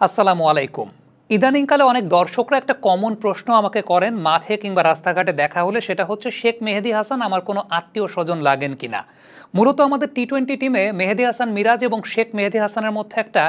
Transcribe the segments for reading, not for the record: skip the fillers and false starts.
আসসালামু আলাইকুম। ইদানিংকালে অনেক দর্শকরা একটা কমন প্রশ্ন আমাকে করেন মাঠে কিংবা রাস্তাঘাটে দেখা হলে, সেটা হচ্ছে শেখ মেহেদী হাসান আমার কোনো আত্মীয় স্বজন লাগেন কিনা। মূলত আমাদের টি-20 টিমে মেহেদী হাসান মিরাজ এবং শেখ মেহেদী হাসানের মধ্যে একটা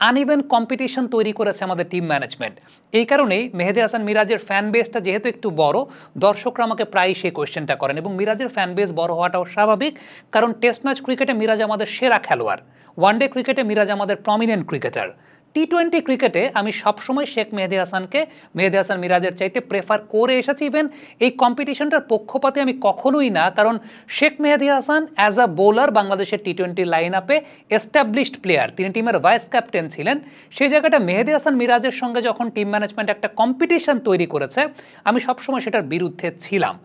আনইভেন কম্পিটিশন তৈরি করেছে আমাদের টিম ম্যানেজমেন্ট। এই কারণেই মেহেদী হাসান মিরাজের ফ্যান বেসটা যেহেতু একটু বড়, দর্শকরা আমাকে প্রায়ই সেই কোয়েশ্চেনটা করেন এবং মিরাজের ফ্যান বেস বড় হওয়াটাও স্বাভাবিক, কারণ টেস্ট ম্যাচ ক্রিকেটে মিরাজ আমাদের সেরা খেলোয়াড়, ওয়ানডে ক্রিকেটে মিরাজ আমাদের প্রমিনেন্ট ক্রিকেটার। টি-20 ক্রিকেটে আমি সবসময় শেখ মেহেদী হাসানকে মেহেদী হাসান মিরাজের চাইতে প্রেফার করে এসেছি। ইভেন এই কম্পিটিশনটার পক্ষপাতে আমি কখনোই না, কারণ Sheikh Mehedi Hasan as a bowler বাংলাদেশের টি-20 লাইন আপে এস্টাবলিশড প্লেয়ার, তিনি টিমের ভাইস ক্যাপ্টেন ছিলেন। সেই জায়গাটা মেহেদী হাসান মিরাজের সঙ্গে যখন টিম ম্যানেজমেন্ট একটা কম্পিটিশন তৈরি করেছে, আমি সবসময় সেটার বিরুদ্ধে ছিলাম।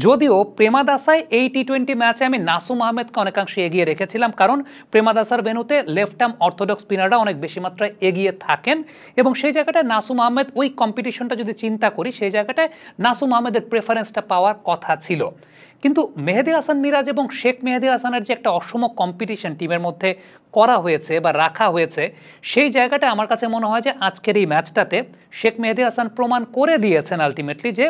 যদিও প্রেমাদাসায় এই টি-20 ম্যাচে আমি নাসুম আহমেদকে অনেকাংশে এগিয়ে রেখেছিলাম, কারণ প্রেমাদাসার ভেন্যুতে লেফট আর্ম অর্থোডক্স স্পিনাররা অনেক বেশি মাত্রায় এগিয়ে থাকেন এবং সেই জায়গাটায় নাসুম আহমেদ, ওই কম্পিটিশনটা যদি চিন্তা করি, সেই জায়গাটায় নাসুম আহমেদের প্রেফারেন্সটা পাওয়ার কথা ছিল। কিন্তু মেহেদী হাসান মিরাজ এবং শেখ মেহেদী হাসানের যে একটা অসম কম্পিটিশন টিমের মধ্যে করা হয়েছে বা রাখা হয়েছে, সেই জায়গাটা আমার কাছে মনে হয় যে আজকের এই ম্যাচটাতে শেখ মেহেদী হাসান প্রমাণ করে দিয়েছেন আলটিমেটলি যে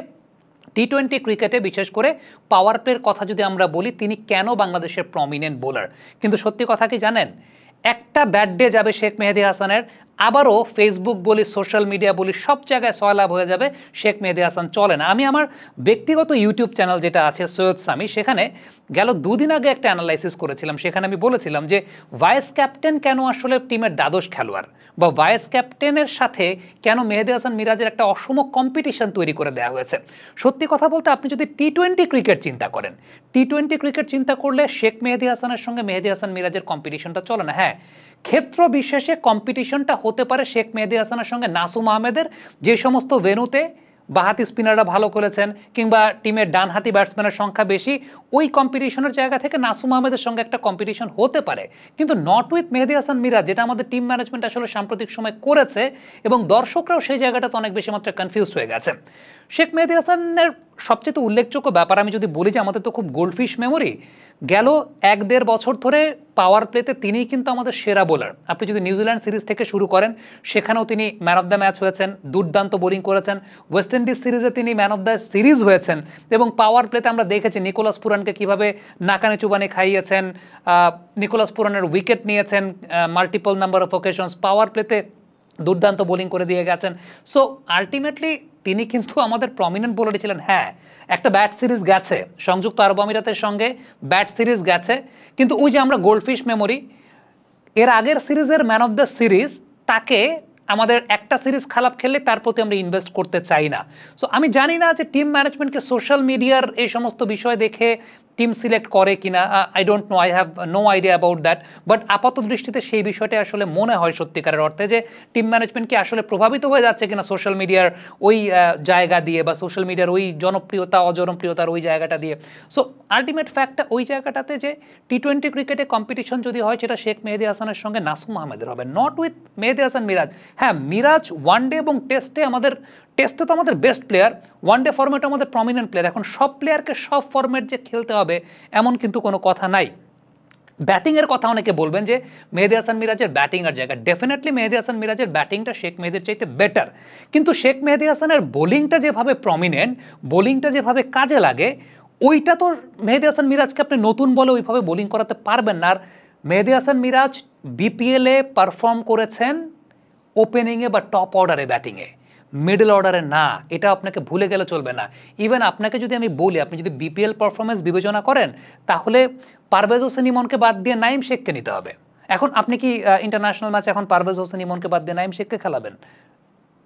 টি-20 ক্রিকেটে বিশেষ করে পাওয়ার প্লের কথা যদি আমরা বলি, তিনি কেন বাংলাদেশের প্রমিনেন্ট বোলার। কিন্তু সত্যি কথা কি জানেন, একটা ব্যাড ডে যাবে শেখ মেহেদী হাসানের, আবারও ফেসবুক বলি, সোশ্যাল মিডিয়া বলি, সব জায়গায় সয়লাভ হয়ে যাবে শেখ মেহেদী হাসান চলে না। আমি আমার ব্যক্তিগত ইউটিউব চ্যানেল যেটা আছে সৈয়দ সামি, সেখানে গেল দুদিন আগে একটা অ্যানালাইসিস করেছিলাম। সেখানে আমি বলেছিলাম যে ভাইস ক্যাপ্টেন কেন আসলে টিমের দ্বাদশ খেলোয়াড়, বা ভাইস ক্যাপ্টেনের সাথে কেন মেহেদী হাসান মিরাজের একটা অসম কম্পিটিশন তৈরি করে দেওয়া হয়েছে। সত্যি কথা বলতে, আপনি যদি টি-20 ক্রিকেট চিন্তা করেন, টি-20 ক্রিকেট চিন্তা করলে শেখ মেহেদী হাসানের সঙ্গে মেহেদী হাসান মিরাজের কম্পিটিশনটা চলে না। হ্যাঁ, ক্ষেত্র বিশেষে কম্পিটিশনটা হতে পারে শেখ মেহেদী হাসানের সঙ্গে নাসুম আহমেদের, যে সমস্ত ভেন্যুতে বাঁহাতি স্পিনাররা ভালো করেছেন কিংবা টিমের ডানহাতি ব্যাটসম্যানের সংখ্যা বেশি, ওই কম্পিটিশনের জায়গা থেকে নাসুম আহমেদের সঙ্গে একটা কম্পিটিশন হতে পারে, কিন্তু নট উইথ মেহেদী হাসান মিরাজ, যেটা আমাদের টিম ম্যানেজমেন্ট আসলে সাম্প্রতিক সময় করেছে এবং দর্শকরাও সেই জায়গাটাতে অনেক বেশি মাত্রায় কনফিউজ হয়ে গেছে। শেখ মেহেদী হাসানের সবচেয়ে উল্লেখযোগ্য ব্যাপার আমি যদি বলি যে আমাদের তো খুব গোল্ডফিশ মেমোরি, গেল 1-1.5 বছর ধরে পাওয়ার প্লেতে তিনিই কিন্তু আমাদের সেরা বোলার। আপনি যদি নিউজিল্যান্ড সিরিজ থেকে শুরু করেন, সেখানেও তিনি ম্যান অফ দ্য ম্যাচ হয়েছেন, দুর্দান্ত বোলিং করেছেন। ওয়েস্ট ইন্ডিজ সিরিজে তিনি ম্যান অফ দ্য সিরিজ হয়েছেন এবং পাওয়ার প্লেতে আমরা দেখেছি নিকোলাস পুরানকে কীভাবে নাকানে চুবানি খাইয়েছেন, নিকোলাস পুরানের উইকেট নিয়েছেন মাল্টিপল নাম্বার অফ ওকেশনস, পাওয়ার প্লেতে দুর্দান্ত বোলিং করে দিয়ে গেছেন। সো আলটিমেটলি তিনি কিন্তু আমাদের প্রমিনেন্ট বোলারই ছিলেন। হ্যাঁ, একটা ব্যাট সিরিজ গেছে সংযুক্ত আরব আমিরাতের সঙ্গে, ব্যাট সিরিজ গেছে, কিন্তু ওই যে আমরা গোল্ডফিশ মেমোরি, এর আগের সিরিজের ম্যান অফ দ্য সিরিজ, তাকে আমাদের একটা সিরিজ খারাপ খেললে তার প্রতি আমরা ইনভেস্ট করতে চাই না। সো আমি জানি না যে টিম ম্যানেজমেন্টকে সোশ্যাল মিডিয়ার এই সমস্ত বিষয় দেখে টিম সিলেক্ট করে কিনা, I don't know, I have no idea about that, but আপাত দৃষ্টিতে সেই বিষয়টা আসলে মনে হয় সত্যিকারের অর্থে যে টিম ম্যানেজমেন্ট কি আসলে প্রভাবিত হয়ে যাচ্ছে কিনা সোশ্যাল মিডিয়ার ওই জায়গা দিয়ে, বা সোশ্যাল মিডিয়ার ওই জনপ্রিয়তা অজনপ্রিয়তার ওই জায়গাটা দিয়ে। সো আলটিমেট ফ্যাক্টটা ওই জায়গাটাতে যে টি-20 ক্রিকেটে কম্পিটিশন যদি হয়, সেটা শেখ মেহেদী হাসানের সঙ্গে নাসুম আহমেদের হবে, নট উইথ মেহেদী হাসান মিরাজ। হ্যাঁ, মিরাজ ওয়ানডে এবং টেস্টে তো আমাদের বেস্ট প্লেয়ার, ওয়ানডে ফরম্যাটে আমাদের প্রমিনেন্ট প্লেয়ার। এখন সব প্লেয়ারকে সব ফরম্যাট যে খেলতে হবে এমন কিন্তু কোনো কথা নাই। ব্যাটিংয়ের কথা অনেকে বলবেন যে মেহেদী হাসান মিরাজের ব্যাটিংয়ের জায়গা, ডেফিনেটলি মেহেদী হাসান মিরাজের ব্যাটিংটা শেখ মেহেদীর চাইতে বেটার, কিন্তু শেখ মেহেদী হাসানের বোলিংটা যেভাবে প্রমিনেন্ট, বোলিংটা যেভাবে কাজে লাগে, ওইটা তো মেহেদী হাসান মিরাজকে আপনি নতুন বলে ওইভাবে বোলিং করাতে পারবেন না। আর মেহেদী হাসান মিরাজ বিপিএলে পারফর্ম করেছেন ওপেনিংয়ে বা টপ অর্ডারে ব্যাটিংয়ে, মিডল অর্ডারে না, এটা আপনাকে ভুলে গেলে চলবে না। ইভেন আপনাকে যদি আমি বলি, আপনি যদি বিপিএল পারফরমেন্স বিবেচনা করেন, তাহলে পারভেজ হোসেন ইমনকে বাদ দিয়ে নাইম শেখকে নিতে হবে। এখন আপনি কি ইন্টারন্যাশনাল ম্যাচে এখন পারভেজ হোসেন ইমনকে বাদ দিয়ে নাইম শেখকে খেলাবেন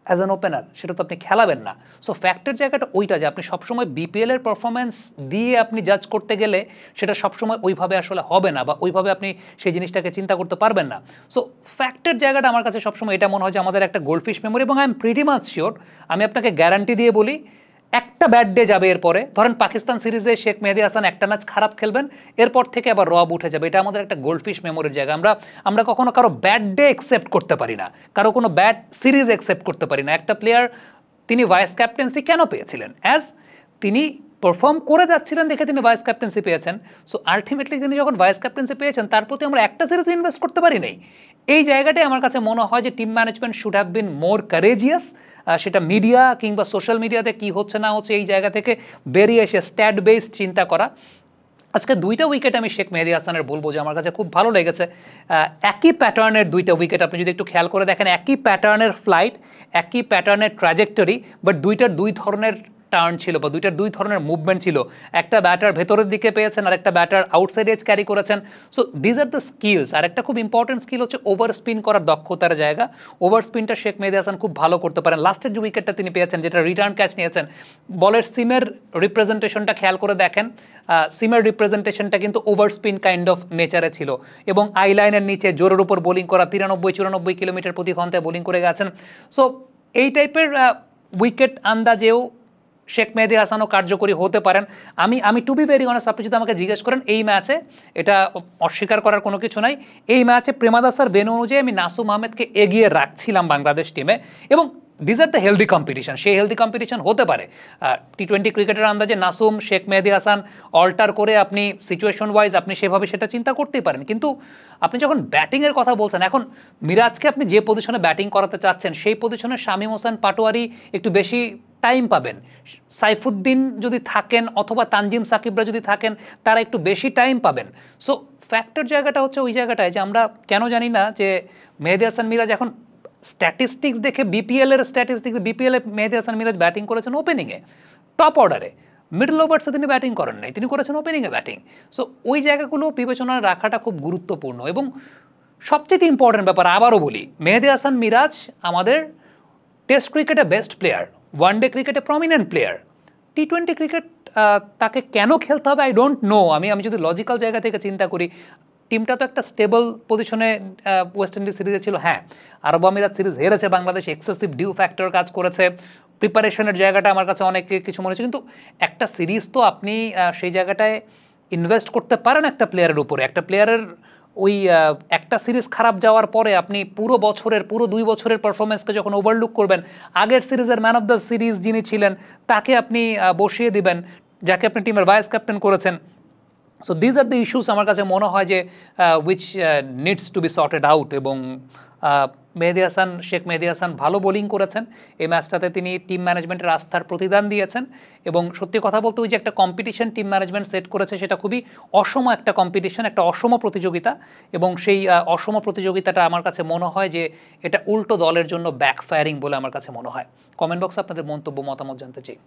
অ্যাজ অ্যান ওপেনার? সেটা তো আপনি খেলাবেন না। সো ফ্যাক্টের জায়গাটা ওইটা যে আপনি সবসময় বিপিএলের পারফরমেন্স দিয়ে আপনি জাজ করতে গেলে সেটা সবসময় ওইভাবে আসলে হবে না, বা ওইভাবে আপনি সেই জিনিসটাকে চিন্তা করতে পারবেন না। সো ফ্যাক্টের জায়গাটা আমার কাছে সবসময় এটা মনে হয় যে আমাদের একটা গোল্ডফিশ মেমোরি, এবং I am pretty much sure, আমি আপনাকে গ্যারান্টি দিয়ে বলি, একটা ব্যাড ডে যাবে এরপরে, ধরেন পাকিস্তান সিরিজে শেখ মেহেদী হাসান একটা ম্যাচ খারাপ খেলবেন, এরপর থেকে আবার রব উঠে যাবে। এটা আমাদের একটা গোল্ডফিশ মেমোরির জায়গা। আমরা কখনো কারো ব্যাড ডে অ্যাকসেপ্ট করতে পারি না, কারো কোনো ব্যাড সিরিজ অ্যাকসেপ্ট করতে পারি না। একটা প্লেয়ার তিনি ভাইস ক্যাপ্টেন্সি কেন পেয়েছিলেন? অ্যাজ তিনি পারফর্ম করে যাচ্ছিলেন দেখে তিনি ভাইস ক্যাপ্টেন্সি পেয়েছেন। সো আলটিমেটলি তিনি যখন ভাইস ক্যাপ্টেন্সি পেয়েছেন তার প্রতি আমরা একটা সিরিজ ইনভেস্ট করতে পারি নাই। এই জায়গাটাই আমার কাছে মনে হয় যে team management should have been more courageous. সেটা মিডিয়া কিংবা সোশ্যাল মিডিয়াতে কি হচ্ছে না হচ্ছে এই জায়গা থেকে বেরিয়ে এসে স্ট্যাট বেসড চিন্তা করা। আজকে 2টা উইকেট আমি শেখ মেহেদী হাসানের বলবো যে আমার কাছে খুব ভালো লেগেছে। একই প্যাটার্নের 2টা উইকেট আপনি যদি একটু খেয়াল করে দেখেন, একই প্যাটার্নের ফ্লাইট, একই প্যাটার্নের ট্র্যাজেক্টরি, বাট 2টার 2 ধরনের টার্ন ছিল বা 2টার 2 ধরনের মুভমেন্ট ছিল। একটা ব্যাটার ভেতরের দিকে পেয়েছেন আর একটা ব্যাটার আউটসাইড এজ ক্যারি করেছেন। So these are the skills. আর একটা খুব ইম্পর্টেন্ট স্কিল হচ্ছে ওভার স্পিন করার দক্ষতার জায়গা। ওভার স্পিনটা শেখ মেহেদী হাসান খুব ভালো করতে পারেন। লাস্টের যে উইকেটটা তিনি পেয়েছেন যেটা রিটার্ন ক্যাচ নিয়েছেন, বলের সিমের রিপ্রেজেন্টেশনটা খেয়াল করে দেখেন, সিমের রিপ্রেজেন্টেশনটা কিন্তু ওভার স্পিন কাইন্ড অফ নেচারে ছিল এবং আই লাইনের নিচে জোরের উপর বোলিং করা, 93-94 কিলোমিটার প্রতি ঘন্টায় বোলিং করে গেছেন। সো এই টাইপের উইকেট আন্দাজেও শেখ মেহেদী হাসানও কার্যকরী হতে পারেন। আমি টু বি ভেরি অনেস্ট, আপনি যদি আমাকে জিজ্ঞেস করেন এই ম্যাচে, এটা অস্বীকার করার কোনো কিছু নাই, এই ম্যাচে প্রেমাদাসার বেনু অনুযায়ী আমি নাসুম আহমেদকে এগিয়ে রাখছিলাম বাংলাদেশ টিমে। এবং this are the healthy competition. সেই হেলদি কম্পিটিশন হতে পারে টি-20 ক্রিকেটের আন্দাজে নাসুম, শেখ মেহেদী হাসান অল্টার করে আপনি সিচুয়েশন ওয়াইজ আপনি সেভাবে সেটা চিন্তা করতেই পারেন। কিন্তু আপনি যখন ব্যাটিংয়ের কথা বলছেন, এখন মিরাজকে আপনি যে পজিশনে ব্যাটিং করাতে চাচ্ছেন সেই পজিশনে শামীম হোসেন পাটোয়ারি একটু বেশি টাইম পাবেন। সাইফুদ্দিন যদি থাকেন অথবা তানজিম সাকিবরা যদি থাকেন তারা একটু বেশি টাইম পাবেন। সো ফ্যাক্টর জায়গাটা হচ্ছে ওই জায়গাটায় যে আমরা কেন জানি না যে মেহেদী হাসান মিরাজ এখন স্ট্যাটিস্টিক্স দেখে বিপিএলের স্ট্যাটিস্টিক্স, বিপিএলে মেহেদী হাসান মিরাজ ব্যাটিং করেছেন ওপেনিংয়ে টপ অর্ডারে, মিডল ওভার্সে তিনি ব্যাটিং করেন নাই, তিনি করেছেন ওপেনিংয়ে ব্যাটিং। সো ওই জায়গাগুলো বিবেচনায় রাখাটা খুব গুরুত্বপূর্ণ। এবং সবচেয়ে ইম্পর্টেন্ট ব্যাপার আবারও বলি, মেহেদী হাসান মিরাজ আমাদের টেস্ট ক্রিকেটে বেস্ট প্লেয়ার, ওয়ানডে ক্রিকেটে প্রমিনেন্ট প্লেয়ার। টি-20 ক্রিকেট তাকে কেন খেলতে হবে আই ডোন্ট নো। আমি যদি লজিক্যাল জায়গা থেকে চিন্তা করি, টিমটা তো একটা স্টেবল পজিশনে ওয়েস্ট ইন্ডিজ সিরিজে ছিল। হ্যাঁ, আরব আমিরাত সিরিজ হেরেছে বাংলাদেশ, এক্সেসিভ ডিউ ফ্যাক্টর কাজ করেছে, প্রিপারেশনের জায়গাটা আমার কাছে অনেক কিছু মনে হচ্ছে। কিন্তু একটা সিরিজ তো আপনি সেই জায়গাটায় ইনভেস্ট করতে পারেন একটা প্লেয়ারের উপরে। একটা প্লেয়ারের ওই একটা সিরিজ খারাপ যাওয়ার পরে আপনি পুরো 2 বছরের পারফরমেন্সকে যখন ওভারলুক করবেন, আগের সিরিজের ম্যান অফ দ্য সিরিজ যিনি ছিলেন তাকে আপনি বসিয়ে দিবেন, যাকে আপনি টিমের ভাইস ক্যাপ্টেন করেছেন। So these are the issues আমার কাছে মনে হয় যে which needs to be sorted out. এবং শেখ মেহেদী হাসান ভালো বোলিং করেছেন এই ম্যাচটাতে, তিনি টিম ম্যানেজমেন্টের আস্থার প্রতিদান দিয়েছেন। এবং সত্যি কথা বলতে ওই যে একটা কম্পিটিশন টিম ম্যানেজমেন্ট সেট করেছে সেটা খুবই অসম একটা কম্পিটিশন, একটা অসম প্রতিযোগিতা। এবং সেই অসম প্রতিযোগিতাটা আমার কাছে মনে হয় যে এটা উল্টো দলের জন্য ব্যাকফায়ারিং বলে আমার কাছে মনে হয়। কমেন্ট বক্সে আপনাদের মন্তব্য মতামত জানতে চাই।